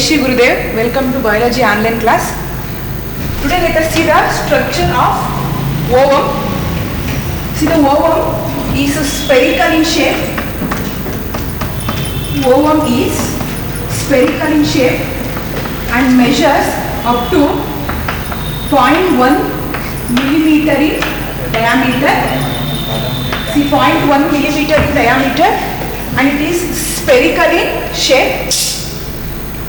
Shri Gurudev. Welcome to Biology online class. Today let us see the structure of ovum. See, the ovum is spherical in shape. Ovum is spherical in shape and measures up to 0.1 millimeter in diameter. See, 0.1 millimeter in diameter, and it is spherical in shape.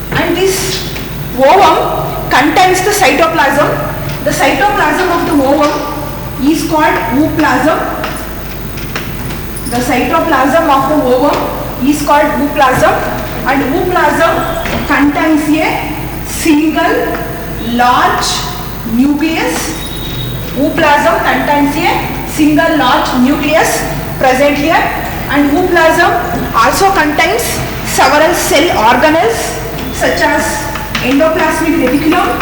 And this ovum contains the cytoplasm. The cytoplasm of the ovum is called ooplasm. The cytoplasm of the ovum is called ooplasm, and ooplasm contains a single large nucleus. Ooplasm contains a single large nucleus present here, and ooplasm also contains several cell organelles such as endoplasmic reticulum,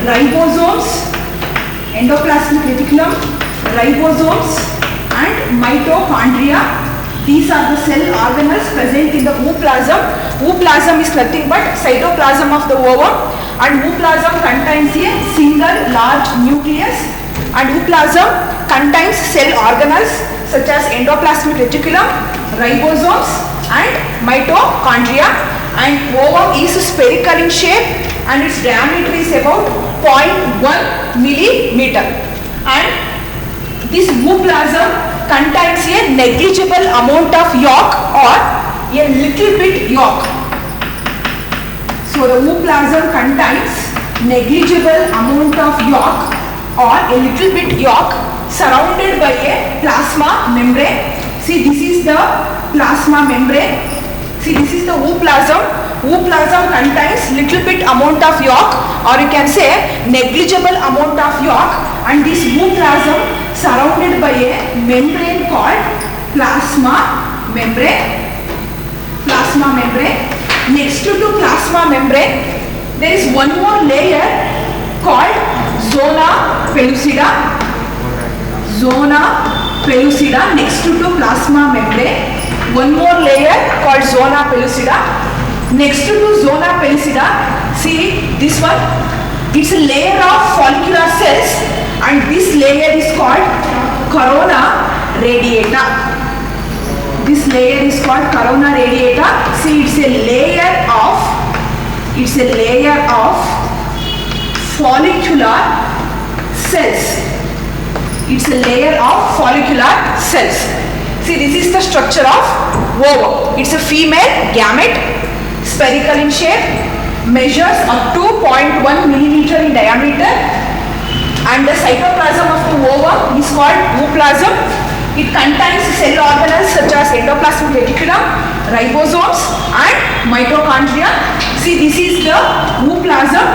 ribosomes, and mitochondria. These are the cell organelles present in the ooplasm. Ooplasm is nothing but cytoplasm of the ovum, and ooplasm contains a single large nucleus, and ooplasm contains cell organelles such as endoplasmic reticulum, ribosomes and mitochondria. And ovum is spherical in shape and its diameter is about 0.1 millimeter. And this ooplasm contains a negligible amount of yolk or a little bit yolk. So the ooplasm contains negligible amount of yolk or a little bit yolk surrounded by a plasma membrane. See, this is the plasma membrane. See, this is the ooplasm. Ooplasm contains little bit amount of yolk, or you can say negligible amount of yolk, and this ooplasm surrounded by a membrane called plasma membrane. Plasma membrane. Next to plasma membrane, there is one more layer called zona pellucida. Zona pellucida next to plasma membrane. One more layer called zona pellucida. Next to zona pellucida, see this one, it's a layer of follicular cells, and this layer is called corona radiata. This layer is called corona radiata. See, it's a layer of follicular cells. It's a layer of follicular cells. See, this is the structure of ovum. It's a female gamete, spherical in shape, measures up to 0.1 millimeter in diameter, and the cytoplasm of the ovum is called ooplasm. It contains cell organelles such as endoplasmic reticulum, ribosomes and mitochondria. See, this is the ooplasm.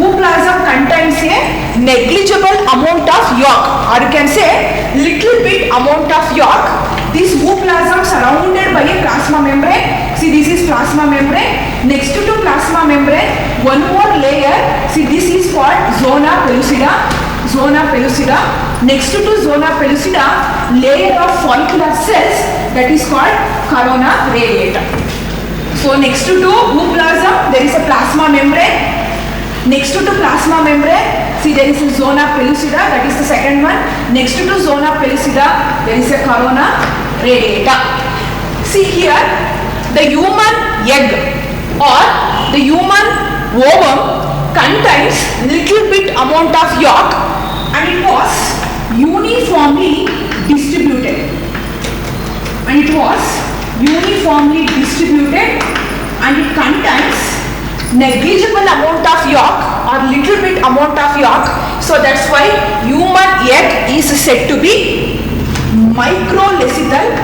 Ooplasm contains a negligible amount of yolk, or you can say little bit amount of yolk. This ooplasm surrounded by a plasma membrane. See, this is plasma membrane. Next to plasma membrane, one more layer. See, this is called zona pellucida. Zona pellucida. Next to zona pellucida, layer of follicular cells, that is called corona radiata. So next to ooplasm, there is a plasma membrane. Next to plasma membrane, see, there is a zona pellucida, that is the second one. Next to zona pellucida, there is a corona radiata. See here, the human egg or the human ovum contains little bit amount of yolk, and it was uniformly distributed. And it contains negligible amount of yolk or little bit amount of yolk. So that's why human egg is said to be microlecital.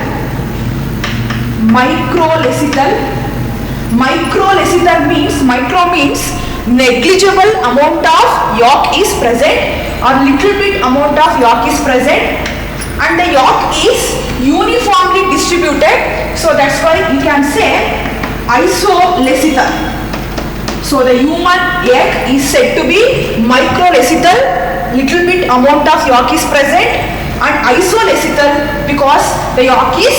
Microlecital means, micro means negligible amount of yolk is present or little bit amount of yolk is present, and the yolk is uniformly distributed. So that's why you can say isolecital. So the human egg is said to be microlecital, little bit amount of yolk is present, and isolecital because the yolk is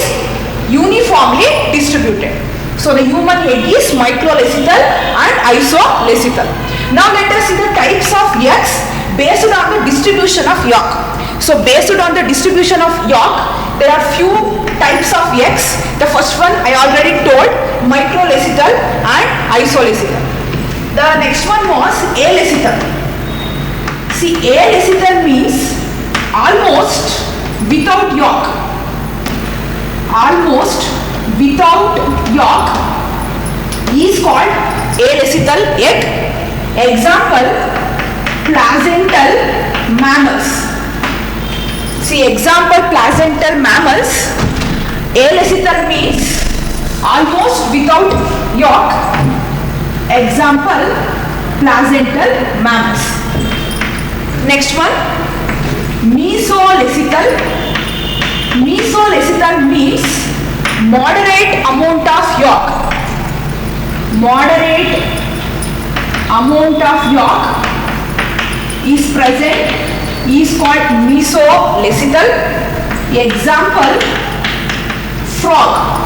uniformly distributed. So the human head is microlecital and isolecital. Now let us see the types of eggs based on the distribution of yolk. So based on the distribution of yolk, there are few types of eggs. The first one I already told, microlecital and isolecital. The next one was alecital. See, alecital means almost without yolk. Almost without yolk is called alecital egg. Example, placental mammals. See, example, placental mammals. Alecital means almost without yolk. Example, placental mammals. Next one, mesolecital. Mesolecital means moderate amount of yolk. Moderate amount of yolk is present, is called mesolecital. Example, frog.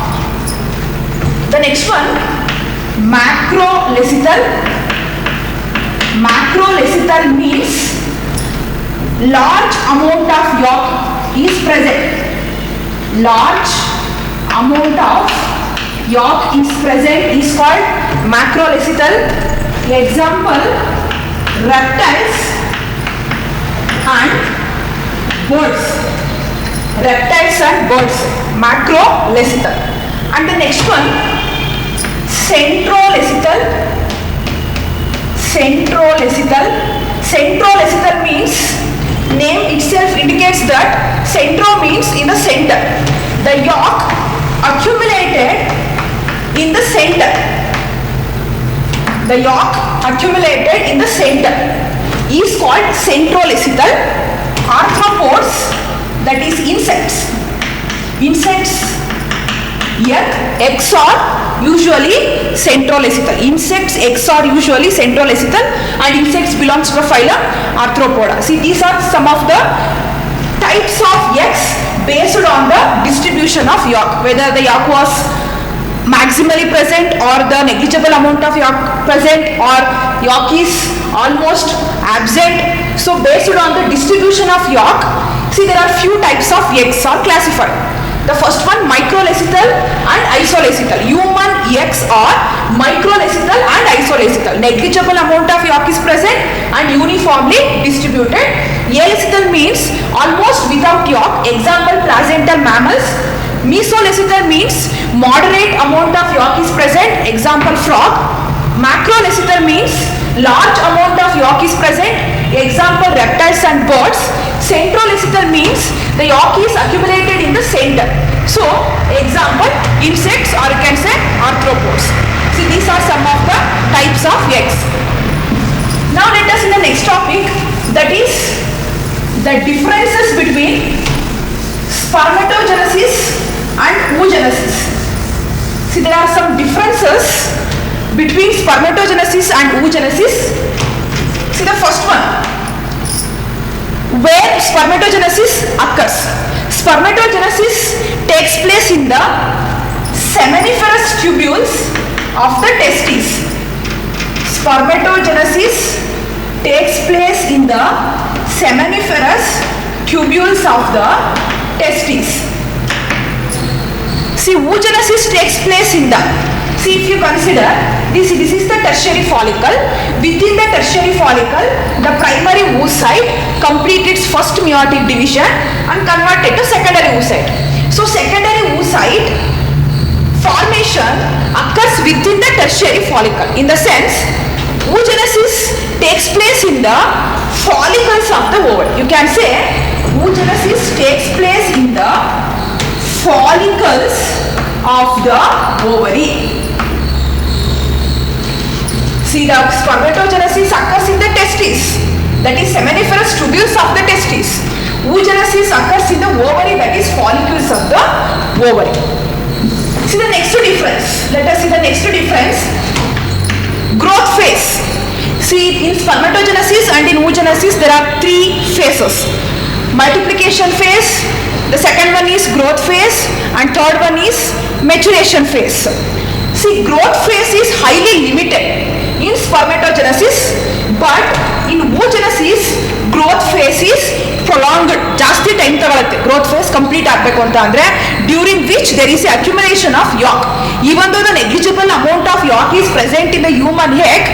The next one, macrolecital. Macrolecital means large amount of yolk is present. Large amount of yolk is present is called macrolecital. Example, reptiles and birds. Reptiles and birds, macrolecital. And the next one, centrolecital. Centrolecital. Centrolecital means, name itself indicates that centro means in the center. The yolk accumulated in the center. The yolk accumulated in the center is called centrolecital. Arthropods, that is insects. Insects, eggs are usually centrolecital. Insects, eggs are usually centrolecital, and insects belongs to the phylum Arthropoda. See, these are some of the types of eggs based on the distribution of yolk, whether the yolk was maximally present or the negligible amount of yolk present, or yolk is almost absent. So based on the distribution of yolk, see, there are few types of eggs are classified. The first one, microlecital and isolecital. Human eggs are microlecital and isolecital. Negligible amount of yolk is present and uniformly distributed. Alecital means almost without yolk. Example, placental mammals. Mesolecital means moderate amount of yolk is present. Example, frog. Macrolecital means large amount of yolk is present. Example, reptiles and birds. Centrolecital means the yolk is accumulated in the center. So, example, insects, or you can say arthropods. See, these are some of the types of eggs. Now let us see the next topic, that is the differences between spermatogenesis and oogenesis. See, there are some differences between spermatogenesis and oogenesis. See, the first one, where spermatogenesis occurs. Spermatogenesis takes place in the seminiferous tubules of the testes. Spermatogenesis takes place in the seminiferous tubules of the testes. See, oogenesis takes place in the, see, if you consider this is the tertiary follicle. Within the tertiary follicle, the primary oocyte complete its first meiotic division and converted to secondary oocyte. So secondary oocyte formation occurs within the tertiary follicle. In the sense, oogenesis takes place in the follicles of the ovary. You can say oogenesis takes place in the follicles of the ovary. See, the spermatogenesis occurs in the testes, that is seminiferous tubules of the testes. Oogenesis occurs in the ovary, that is follicles of the ovary. See the next difference. Let us see the next difference. Growth phase. See, in spermatogenesis and in oogenesis there are three phases. Multiplication phase, the second one is growth phase, and third one is maturation phase. See, growth phase is highly limited in spermatogenesis, but in oogenesis growth phase is prolonged. ಜಾಸ್ತಿ time ತಗೊಳುತ್ತೆ growth phase complete ಆಗಬೇಕು ಅಂತ ಅಂದ್ರೆ, during which there is a accumulation of ಯಾಕ್. Even though the negligible amount of yolk is present in the human egg,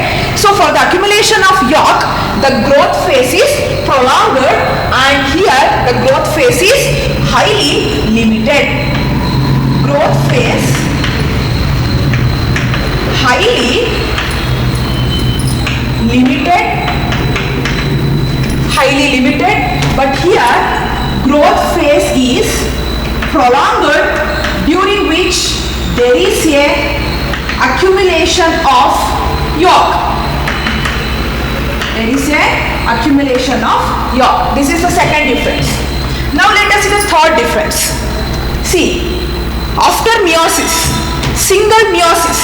so for the accumulation of yolk, the growth phase is prolonged, and here the growth phase is highly limited. Growth phase highly limited, but here growth phase is prolonged, during which there is a accumulation of yolk. There is a accumulation of yolk. This is the second difference. Now let us see the third difference. See, after meiosis, single meiosis,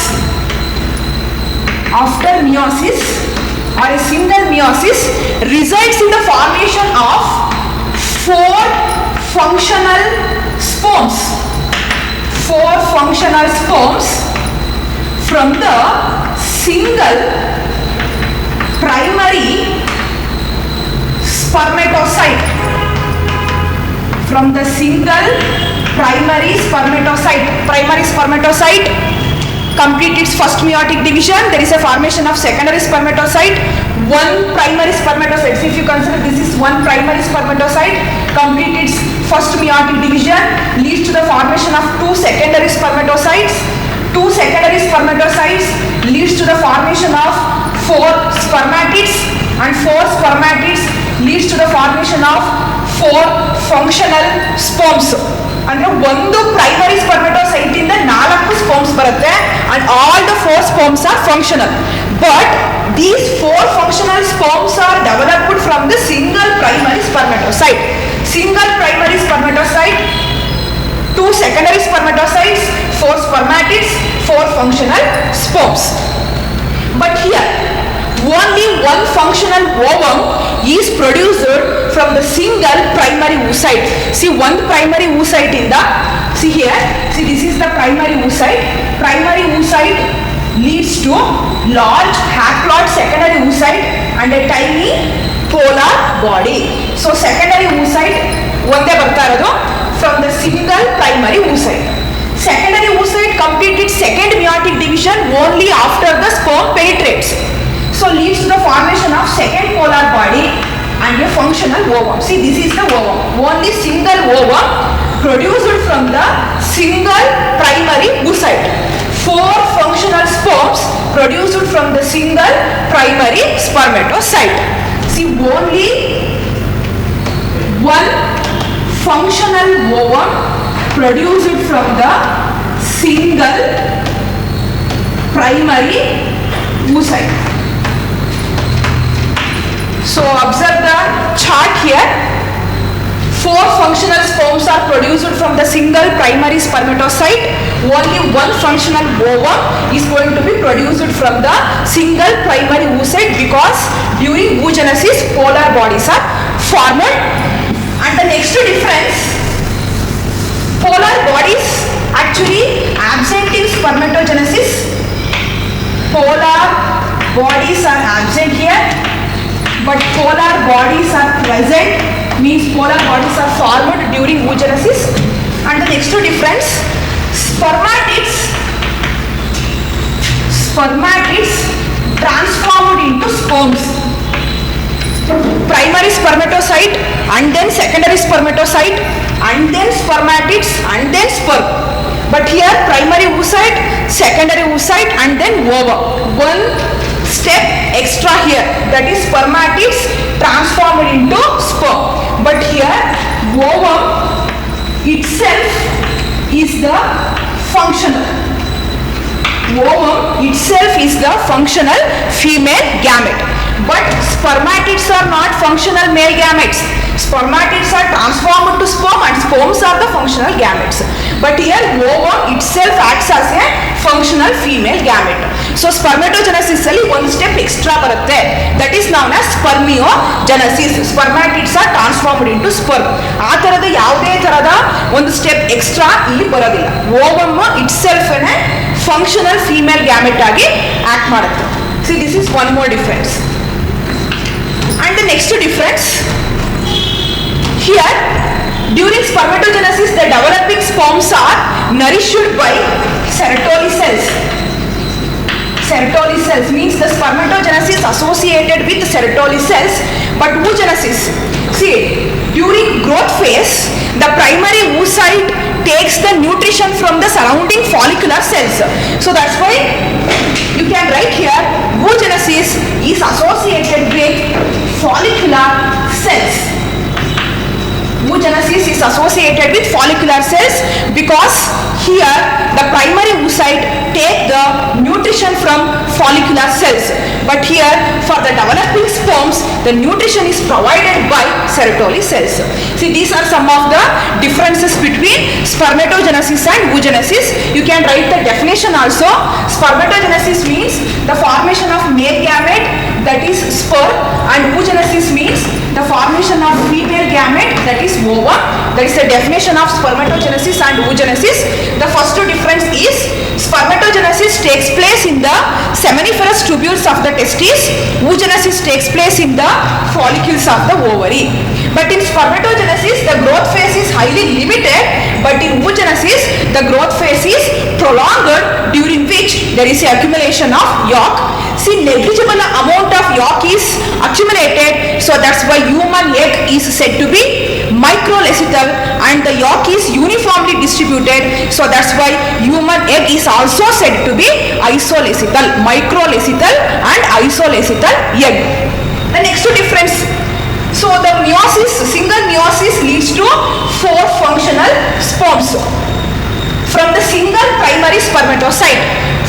after meiosis or a single meiosis results in the formation of 4 functional sperms. 4 functional sperms from the single primary spermatocyte. From the single primary spermatocyte complete its first meiotic division, there is a formation of secondary spermatocyte. One primary spermatocyte, so if you consider this is one primary spermatocyte, complete its first meiotic division, leads to the formation of 2 secondary spermatocytes. 2 secondary spermatocytes leads to the formation of 4 spermatids, and 4 spermatids leads to the formation of 4 functional sperms. ಅಂದ್ರೆ ಒಂದು primary ಸ್ಪರ್ಮೆಟೋಸೈಟ್ ಇಂದ 4 sperms ಬರುತ್ತೆ, and all the 4 sperms are functional, but these 4 functional sperms are developed from the single primary spermatocyte. 2 secondary spermatocytes, 4 spermatids, 4 functional sperms. But here only one functional ovum is produced from the single primary oocyte. See, one primary oocyte in the, see here, see this is the primary oocyte. Primary oocyte leads to large haploid secondary oocyte and a tiny polar body. So secondary oocyte ಒಂದೇ ಬರ್ತಾ ಇರೋದು from the single primary oocyte. Secondary oocyte complete its second meiotic division only after the sperm penetrates, so leads to the formation of second polar body and a functional ovum. See, this is the ovum, only single ovum produced from the single primary oocyte. 4 functional sperms produced from the single primary spermatocyte. See, only one functional ovum produced from the single primary oocyte. So observe the chart here. 4 functional sperms are produced from the single primary spermatocyte. Only one functional ovum is going to be produced from the single primary oocyte, because during oogenesis polar bodies are formed. And the next difference, polar bodies actually absent in spermatogenesis. Polar bodies are absent here, but polar bodies are present, means polar bodies are formed during oogenesis. And the next difference, spermatids transformed into sperms. Primary spermatocyte and then secondary spermatocyte and then spermatids and then sperm. But here primary oocyte, secondary oocyte and then ovum. One step extra here, that is spermatids transformed into sperm. But here ovum itself is the functional. Ovum itself is the functional female gamete. But spermatids are not functional male gametes. Spermatids are transformed to sperm and sperms are the functional gametes. But here ovum itself acts as a functional female gamete. So spermatogenesis ಅಲ್ಲಿ ಒಂದು step extra ಬರುತ್ತೆ, that is known as spermiogenesis. Spermatids are transformed into sperm. ಆ ತರದ ಯಾವುದೇ ತರದ ಒಂದು step extra ಇಲ್ಲಿ ಬರೋದಿಲ್ಲ. ovum itself functional female gamete ಆಗಿ ಆಕ್ಟ್ ಮಾಡುತ್ತೆ. See this is one more difference. And the next difference here, during spermatogenesis the developing sperms are nourished by Sertoli cells. Sertoli cells means the spermatogenesis associated with Sertoli cells, but oogenesis, see, during growth phase the primary oocyte takes the nutrition from the surrounding follicular cells. So that's why you can write here oogenesis is associated with follicular cells. Oogenesis is associated with follicular cells because here the primary oocyte take the nutrition from follicular cells, but here for the developing sperms the nutrition is provided by Sertoli cells. See, these are some of the differences between spermatogenesis and oogenesis. You can write the definition also. Spermatogenesis means the formation of male gamete, that is sperm, and oogenesis means the formation of female gamete, that is ovum. That is the definition of spermatogenesis and oogenesis. The first difference is spermatogenesis takes place in the seminiferous tubules of the testes. Oogenesis takes place in the follicles of the ovary. But in spermatogenesis the growth phase is highly limited, but in oogenesis the growth phase is prolonged, during which there is accumulation of yolk. See, negligible amount of yolk is accumulated, so that's why human egg is said to be microlecythal, and the yolk is uniformly distributed, so that's why human egg is also said to be isolecythal, microlecythal and isolecythal egg. The next difference, so the meiosis, single meiosis leads to 4 functional sperms from the single primary spermatocyte.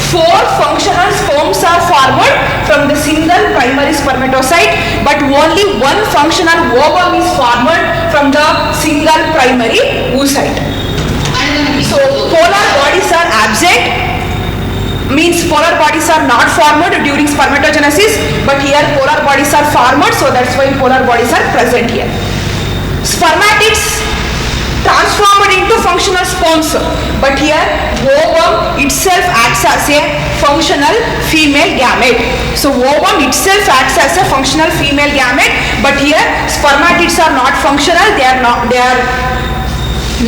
4 functional sperms are formed from the single primary spermatocyte, but only 1 functional ovum is formed from the single primary oocyte. So polar bodies are absent, means polar bodies are not formed during spermatogenesis, but here polar bodies are formed, so that's why polar bodies are present here. Spermatids transformed into functional sperms, but here ovum itself acts as a functional female gamete. So ovum itself acts as a functional female gamete, but here spermatids are not functional, they are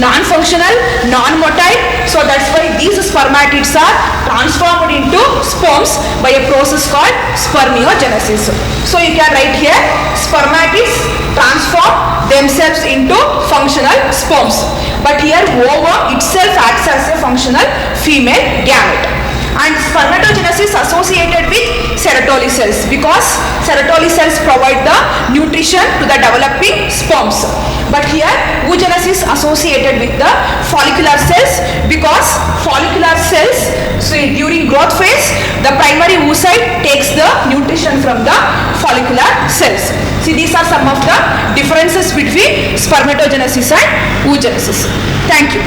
non-functional, non-motile, so that's why these spermatids are transformed into sperms by a process called spermiogenesis. So you can write here spermatids transform themselves into functional sperms, but here ovum itself acts as a functional female gamete. And spermatogenesis associated with Sertoli cells because Sertoli cells provide the nutrition to the developing sperms. But here oogenesis associated with the follicular cells because follicular cells, so during growth phase the primary oocyte takes the nutrition from the follicular cells. See, these are some of the differences between spermatogenesis and oogenesis. Thank you.